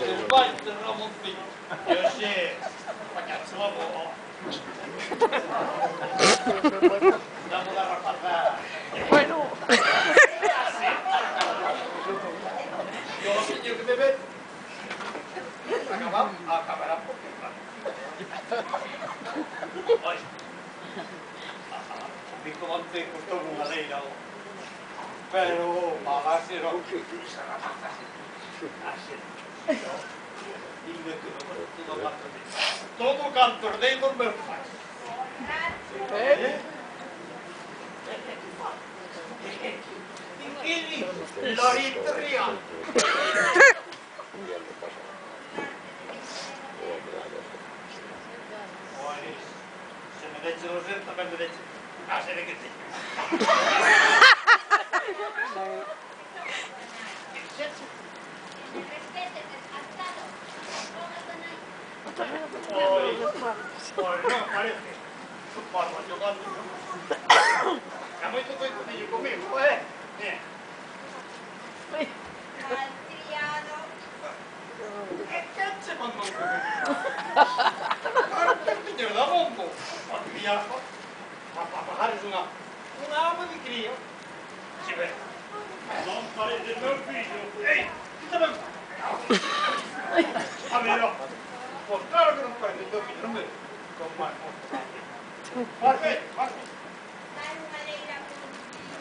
El baile de Ramoncillo. Yo sé, pañazo, damos la rapazada. Bueno. Yo lo que me ve, acabará porque Ay, dijo antes costó una leira, pero malase no. Todo canto de dos meus pais. Lorito Rial. Se me deche los dedos, tamén me deche. Se de que te. No, parece. Pasa jogando. É moito coitadillo comigo, Malcriado. Que se mandou comigo? Claro que teño da bombo. Malcriado. A bajares unha ama de cría. Se ve. Non parece meu fillo. Ei, quita ben. A ver, ó. Pois claro que non parece teu fillo, non me con máis mosto. Marque. Dar unha leira contigo.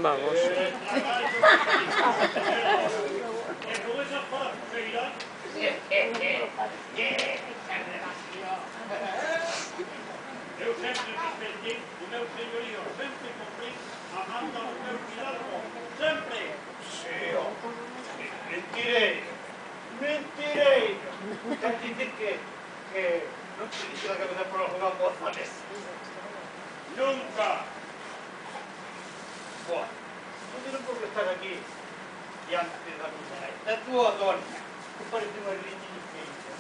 Vamos. E con esas parafeiras. Eu sempre respetei o meu señorío, sempre comprei a manda do meu cuidado, sempre. Sí, ó. Mentireiro. Quer dizer que non te dixo a cabeza por alguna moza desa. Nunca. Boa, non por estar aquí diante da miña da tua dona, que parece unha riñinha feita.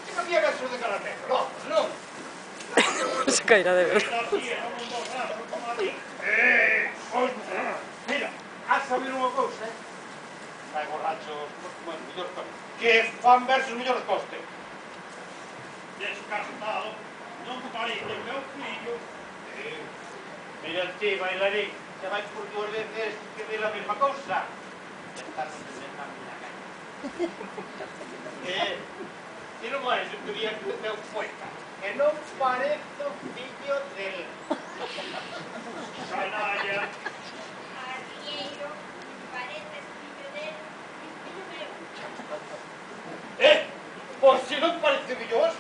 Que había gasto de cara negro, non? Se caerá de ver. Mira, has sabido unha cousa, Hai borrachos, bueno, millor que fan versos millor coste. Descartado, non parece meu fillo. Mira ti, bailarín, que vai por duas veces que di a mesma cousa. Está non te senta a miña cara. E non máis o que día que teu poeta, que non parezo fillo del. Canalla. Arrieiro, pareces fillo del, fillo meu. Pois se non parece fillos,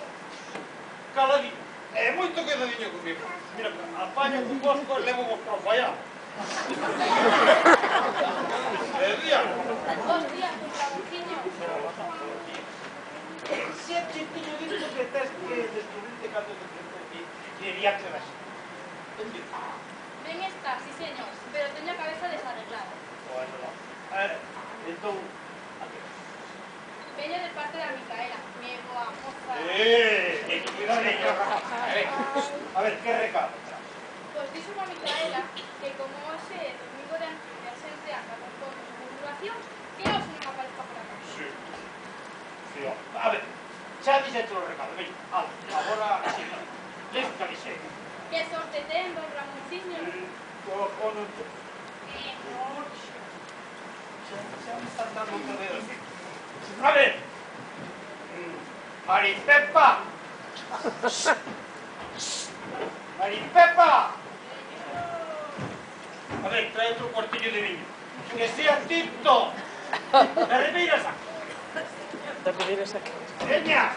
caladinho. É moito quedadiño comigo. Mira, apaño con vosco e levo vos para o fallado. Días. Bos días, Ramonciño. Se te tiño dito que tes que destruirte cando te quería que vas. Ben está, sí señor, pero teño a cabeza desarreglada. Bueno, entón, Veño de parte da Micaela, mi boa moza. Cuidadinho. A ver, que recado? Pois dixo a Micaela que como hoxe é domingo de antes e a xente anda con todos as murmuracións, que hoxe non aparezca por acá. Sí. A ver, xa dixete o recado, veña. Agora, sí, lesta que sei. Que sorte ten, don Ramonciño. Cono... Xa me están dando un dedo así. A ver, Maripepa. Maripepa. A ver, trae outro cuartillo de viño. Que sea tinto. E reviras aquí. Te pediré aquí. Veña.